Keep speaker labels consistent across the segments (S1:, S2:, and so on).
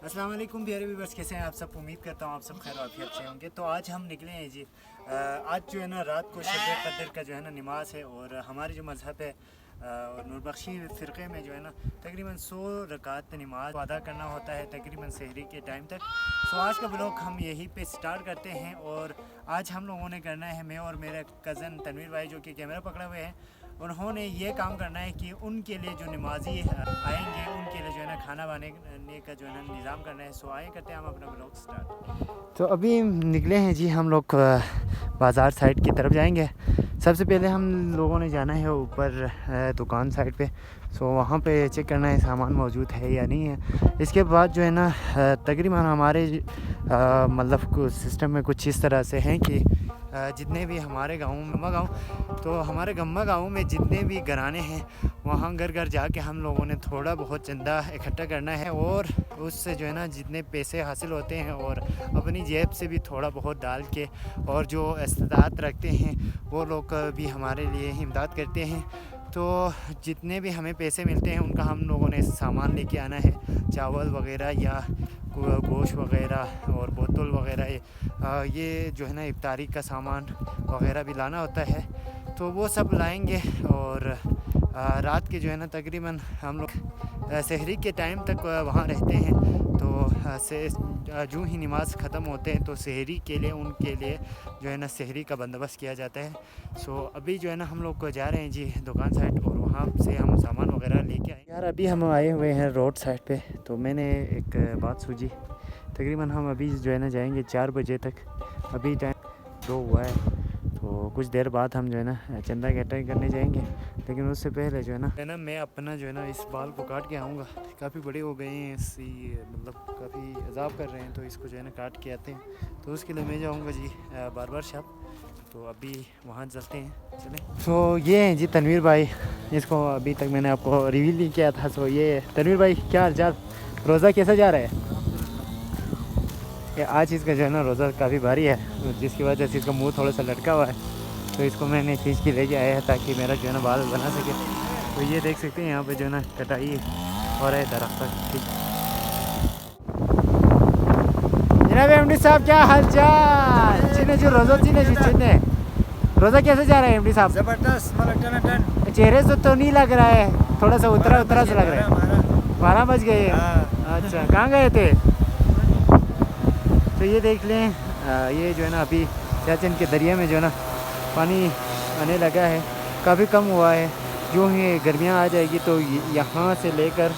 S1: अस्सलाम वालेकुम प्यारे व्यूअर्स, कैसे हैं आप सब। उम्मीद करता हूँ आप सब खैर आफियत से होंगे। तो आज हम निकले हैं जी। आज जो है ना रात को शब कदर का जो है ना नमाज है और हमारे जो मज़हब है और नूरबख्शी फ़िरक़े में जो है ना तकरीबन 100 रकात नमाज अदा करना होता है तकरीबन सहरी के टाइम तक। सो आज का ब्लॉग हम यहीं पे स्टार्ट करते हैं और आज हम लोगों ने करना है, मैं और मेरा कज़न तनवीर भाई जो कि कैमरा पकड़े हुए हैं, उन्होंने ये काम करना है कि उनके लिए जो नमाजी आएंगे उनके लिए जो है ना खाना बनाने का जो है ना निज़ाम करना है। सो आए करते हैं हम अपना ब्लॉग स्टार्ट। तो अभी निकले हैं जी, हम लोग बाज़ार साइड की तरफ जाएंगे। सबसे पहले हम लोगों ने जाना है ऊपर दुकान साइड पे। सो वहाँ पे चेक करना है सामान मौजूद है या नहीं है। इसके बाद जो है ना तकरीबन हमारे मतलब सिस्टम में कुछ इस तरह से हैं कि जितने भी हमारे गम्मा गाँव, तो हमारे गम्मा गाँव में जितने भी घराने हैं वहाँ घर घर जाके हम लोगों ने थोड़ा बहुत चंदा इकट्ठा करना है और उससे जो है ना जितने पैसे हासिल होते हैं और अपनी जेब से भी थोड़ा बहुत डाल के और जो इस्तात रखते हैं वो लोग भी हमारे लिए इमदाद करते हैं। तो जितने भी हमें पैसे मिलते हैं उनका हम लोगों ने सामान लेके आना है, चावल वगैरह या गोश्त वगैरह और बोतल वगैरह, ये जो है ना इफ्तारी का सामान वगैरह भी लाना होता है। तो वो सब लाएंगे और रात के जो है ना तकरीबन हम लोग सहरी के टाइम तक वहाँ रहते हैं। तो से जो ही नमाज ख़त्म होते हैं तो सहरी के लिए उनके लिए जो है ना सहरी का बंदोबस्त किया जाता है। सो अभी जो है ना हम लोग को जा रहे हैं जी दुकान साइड और वहाँ से हम सामान वगैरह लेके आए। यार अभी हम आए हुए हैं रोड साइड पे। तो मैंने एक बात सूझी, तकरीबन हम अभी जो है ना जाएंगे 4 बजे तक। अभी टाइम 2 हुआ है तो कुछ देर बाद हम जो है ना चंदा इकट्ठा करने जाएंगे। लेकिन उससे पहले जो है ना मैं अपना जो है ना इस बाल को काट के आऊँगा। काफ़ी बड़े हो गए हैं, इसी मतलब काफ़ी अजाब कर रहे हैं, तो इसको जो है ना काट के आते हैं। तो उसके लिए मैं जाऊँगा जी बार्बर शॉप। तो अभी वहाँ चलते हैं, चलें। तो ये हैं जी तनवीर भाई, इसको अभी तक मैंने आपको रिवील नहीं किया था। सो ये तनवीर भाई, क्या हाल चाल, रोज़ा कैसा जा रहा है? आज इसका जो है ना रोज़ा काफ़ी भारी है, जिसकी वजह से इसका मुंह थोड़ा सा लटका हुआ है। तो इसको मैंने खींच के लेके आया है ताकि मेरा जो है ना बाल बना सके। तो ये देख सकते हैं यहाँ पे जो है ना कटाई हो रहा है दरख्त की। जनाब एमडी साहब, क्या हाल चाल? चीने जो रोज़ा चीने रोज़ा कैसे जा रहा है एमडी साहब?
S2: जबरदस्त।
S1: चेहरे से तो नहीं लग रहा है, थोड़ा सा उतरा उतरा सा लग रहा है। 12 बज गए। अच्छा, कहाँ गए थे? तो ये देख लें, ये जो है ना अभी सियाचिन के दरिया में जो है ना पानी आने लगा है, काफ़ी कम हुआ है। जो ही गर्मियाँ आ जाएगी तो यहाँ से लेकर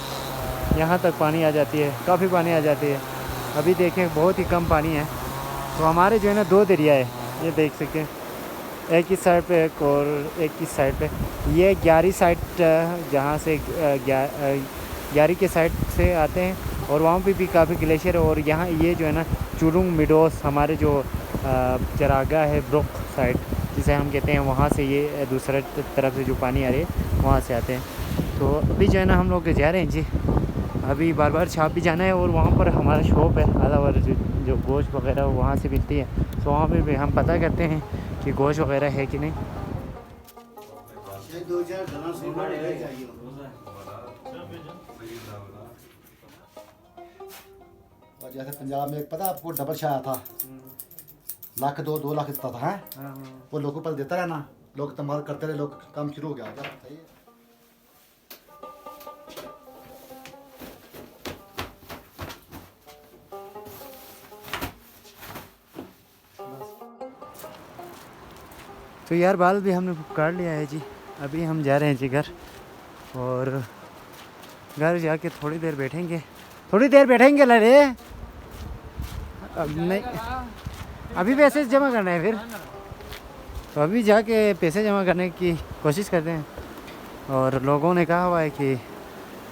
S1: यहाँ तक पानी आ जाती है, काफ़ी पानी आ जाती है। अभी देखें बहुत ही कम पानी है। तो हमारे जो है ना 2 दरिया है, ये देख सकते हैं, एक इस साइड पे एक और एक इस साइड पे। ये 11 साइड जहाँ से 11 के साइड से आते हैं और वहाँ पे भी काफ़ी ग्लेशियर है। और यहाँ ये जो है ना चुरुंग मिडोस, हमारे जो चरागा है ब्रुक साइड जिसे हम कहते हैं, वहाँ से ये दूसरे तरफ से जो पानी आ रही है वहाँ से आते हैं। तो अभी जो है ना हम लोग जा रहे हैं जी, अभी बार छाप भी जाना है और वहाँ पर हमारा शॉप है आलावर जो गोश्त वगैरह वहाँ से मिलती है। तो वहाँ पे भी हम पता करते हैं कि गोश्त वगैरह है कि नहीं।
S2: और जैसे पंजाब में पता आपको डबल छाया था, लाख 2 लाख देता था, है वो लोगों पर देता रहा ना, लोग इस्तेमाल करते रहे, लोग काम शुरू हो गया। क्या सही है।
S1: तो यार बाल भी हमने काट लिया है जी। अभी हम जा रहे हैं जी घर, और घर जाके थोड़ी देर बैठेंगे लड़े। अब नहीं, अभी पैसे जमा करना है फिर। तो अभी जाके पैसे जमा करने की कोशिश करते हैं और लोगों ने कहा हुआ है कि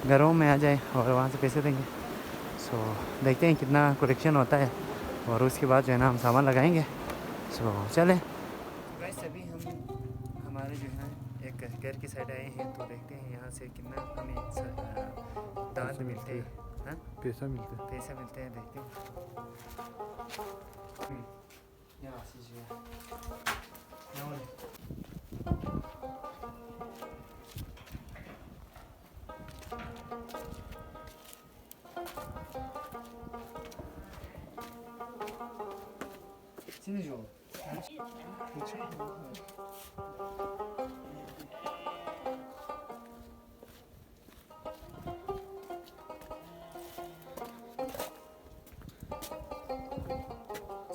S1: घरों में आ जाए और वहाँ से पैसे देंगे। सो देखते हैं कितना कलेक्शन होता है और उसके बाद जो है ना हम सामान लगाएंगे। सो चलें। गाइस अभी हम हमारे जो है एक घर की साइड आए हैं तो देखते हैं यहाँ से कितना हमें दांत मिलते हैं। हाँ
S3: पैसा मिलता है।
S1: पैसे मिलते हैं, देखते हैं। यहाँ से जो है sini Jo.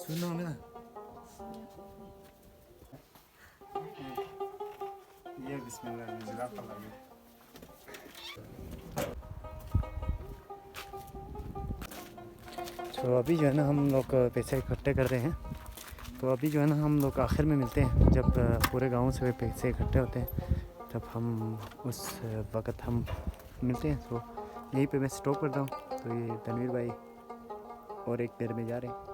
S1: सुनो ना ये बिस्मिल्लाह जज़ाकल्लाह। तो अभी जो है ना हम लोग पैसे इकट्ठे कर रहे हैं। तो अभी जो है ना हम लोग आखिर में मिलते हैं, जब पूरे गांव से पैसे इकट्ठे होते हैं तब हम उस वक़्त हम मिलते हैं। तो यहीं पे मैं स्टॉप करता हूँ। तो ये तनवीर भाई और एक घर में जा रहे हैं।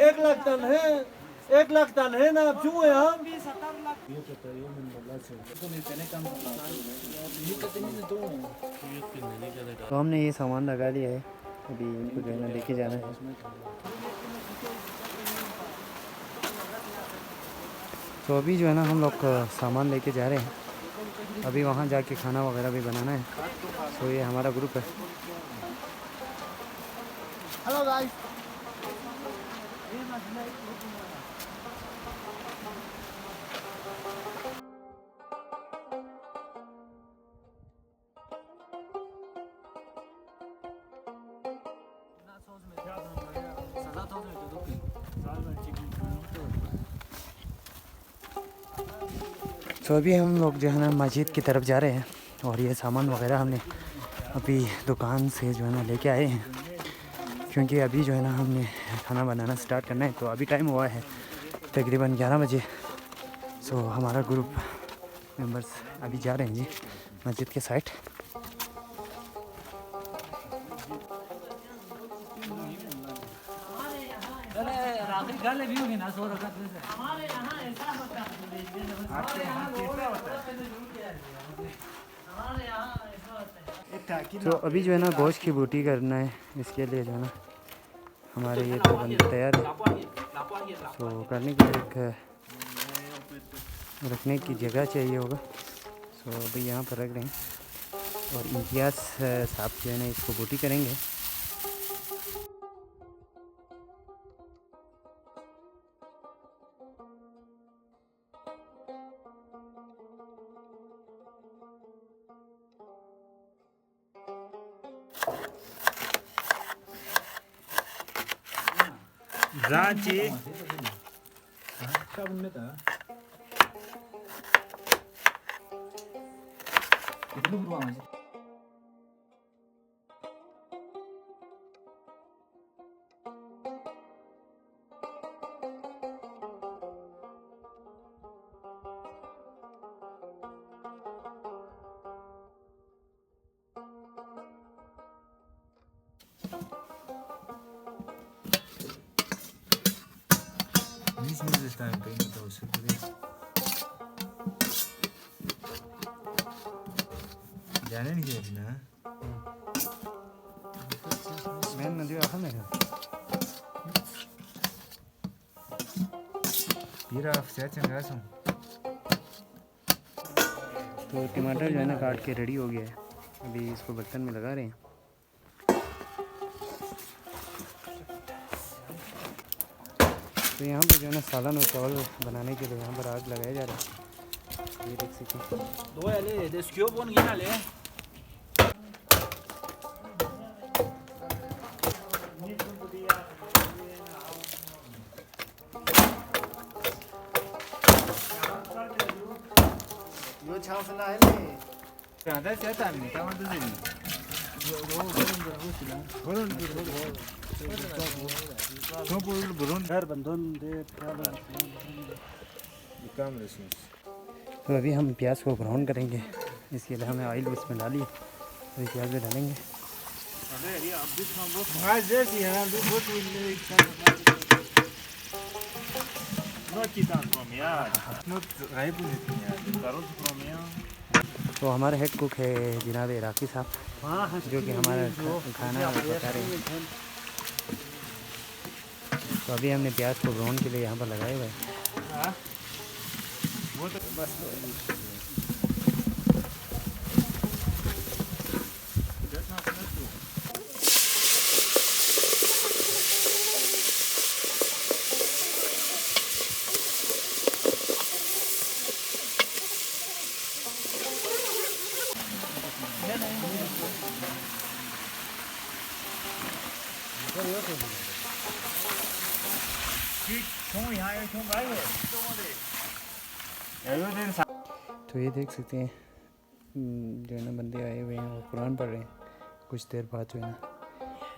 S4: एक लाख टन है, 1 लाख टन है ना। क्यों है हम
S1: तो हमने ये सामान लगा लिया है, अभी इनको जो है ना लेके जाना है। तो अभी जो है ना हम लोग सामान लेके जा रहे हैं। अभी वहाँ जाके खाना वगैरह भी बनाना है। तो ये हमारा ग्रुप है।
S2: Hello guys.
S1: तो अभी हम लोग जो है ना मस्जिद की तरफ जा रहे हैं और ये सामान वगैरह हमने अभी दुकान से जो है ना लेके आए हैं, क्योंकि अभी जो है ना हमने खाना बनाना स्टार्ट करना है। तो अभी टाइम हुआ है तकरीबन 11 बजे। सो हमारा ग्रुप मेंबर्स अभी जा रहे हैं जी मस्जिद के साइड। तो अभी जो है ना गोश्त की बूटी करना है, इसके लिए जो है ना हमारे ये तो बंदे तैयार है। तो करने के लिए एक रखने की जगह चाहिए होगा। तो अभी यहाँ पर रख रहे हैं और इम्तियाज़ साहब जो है ना इसको बूटी करेंगे। Zaci. Nic nie zostałem pewnie do sobie. जाने नहीं चाहिए ना। मैं नदी आखा नहीं है। पीरा अफसर चंगा सो। तो टमाटर जो है ना काट के रेडी हो गया है। अभी इसको बर्तन में लगा रहे हैं। तो यहाँ पर जो है ना सालन और चावल बनाने के लिए यहाँ पर आग लगाया जा रहा है, ये देख सकते हैं।
S4: दो ले देस्क्यो बोन गिना ले
S1: यो छावसला है ले
S4: ada setan nih kawan tuh sini
S1: तो अभी हम प्याज को ब्राउन करेंगे, इसके लिए हमें ऑयल उसमें डाली, अभी प्याज में डालेंगे। तो हमारे हेड कुक है जनाब इराकी साहब, जो कि हमारा खाना बता रहे हैं। तो अभी हमने प्याज को ब्राउन के लिए यहाँ पर लगाए हुए हैं। वो तो बस तो ये देख सकते हैं जो है ना बंदे आए हुए हैं और कुरान पढ़ रहे हैं। कुछ देर बाद जो है ना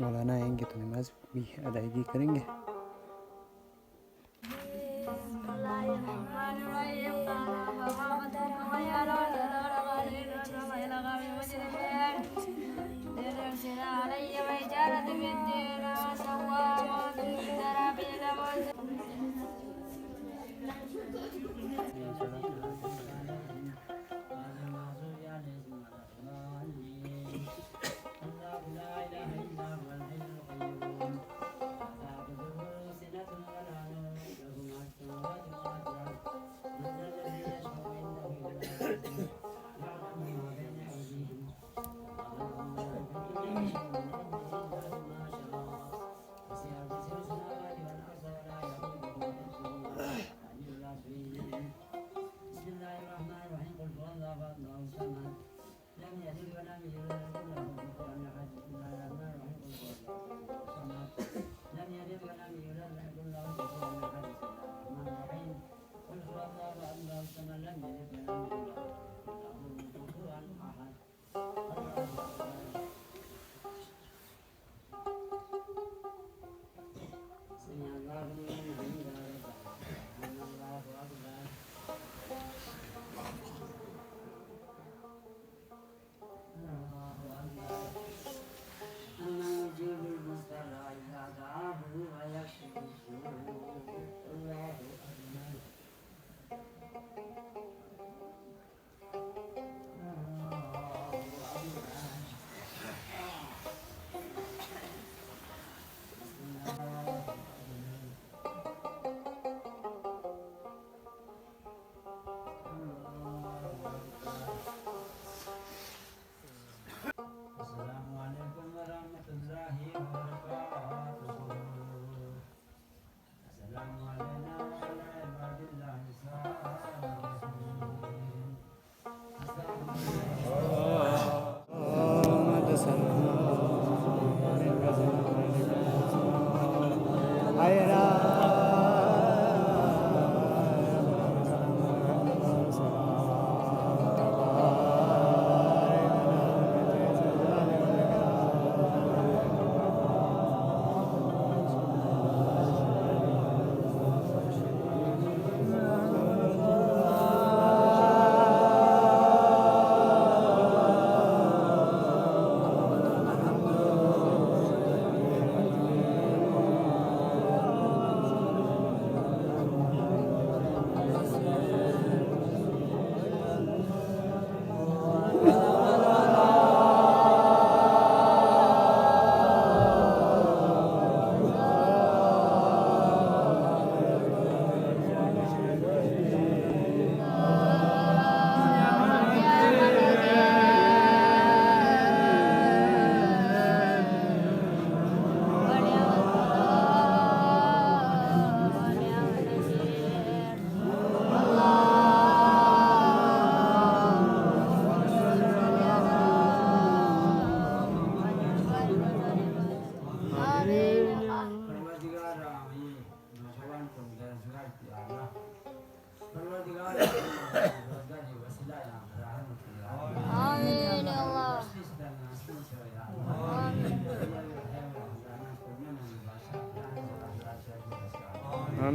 S1: मौलाना आएंगे तो नमाज भी अदायगी करेंगे।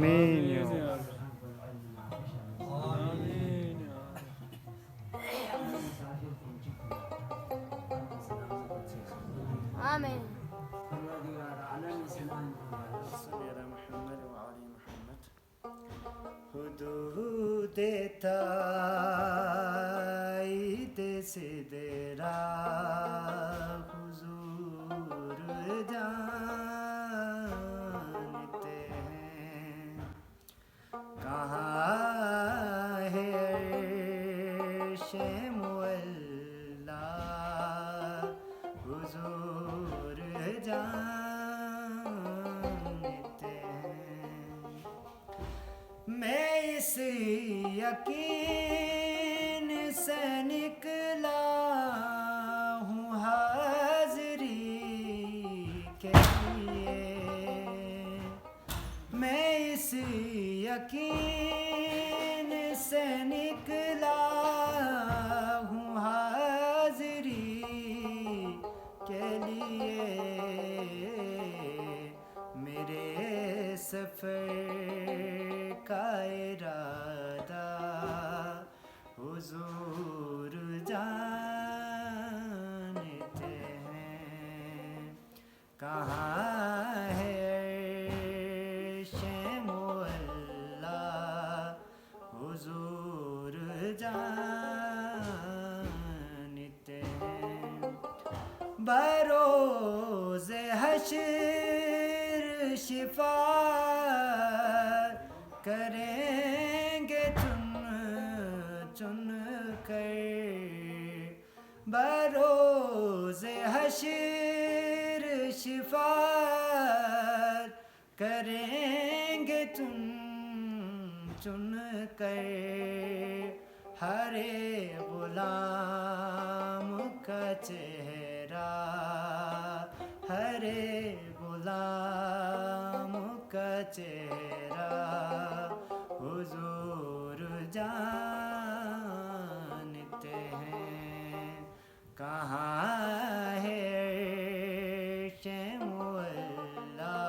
S1: आमीन
S4: आमीन
S1: या
S4: या
S1: अल्लाह।
S4: आमीन या
S3: आमीन।
S1: हुदूदे ताईद सिदरा हुजूर जानते हैं कहाँ है अर्श मुअल्ला हुजूर जानते हैं। मैं इस यकीन से निकला हूँ हाज़री के लिए। मैं इस यकीन से निकला हूँ हाज़री के लिए। मेरे सफ़र का इरादा हुजूर जानते हैं कहाँ है अर्श मुअल्ला हुजूर जानते हैं। बरोज़े हश्र शिफ़ाअत करेंगे चुन चुन कर। बरोज़े हश्र शिफ़ाअत करेंगे चुन चुन कर। हरे गुलाम का चेहरा हरे गुलाम का चेहरा हुजूर जानते हैं कहाँ है अर्श मुअल्ला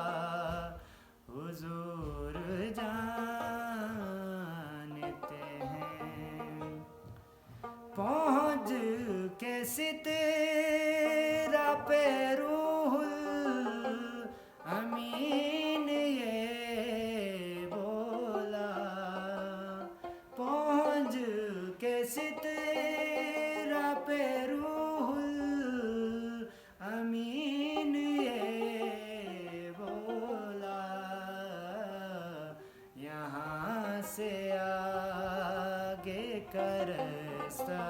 S1: हुजूर जानते हैं। पहुँच के सितरा पे रूहुल अमीन ये बोला। पहुँच के सितरा पे रूहुल अमीन ये बोला। यहाँ से आगे का रास्ता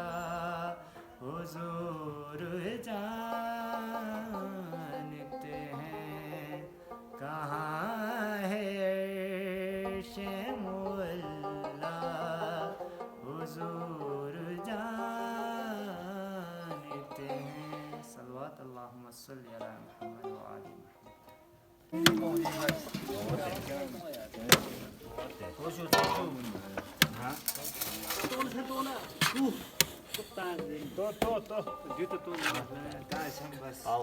S1: हुजूर जानते हैं कहाँ है अर्श मुअल्ला हुजूर जानते हैं। सल्लल्लाहु अल्लाहुम्मा सल्ली अला मुहम्मद व आलि मुहम्मद। हाँ तो जूते तो दाश हम बस आओ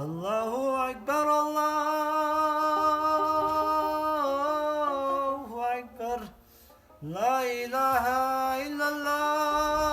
S4: अल्लाहु अकबर अल्लाहु अकबर ला इलाहा इल्लल्लाह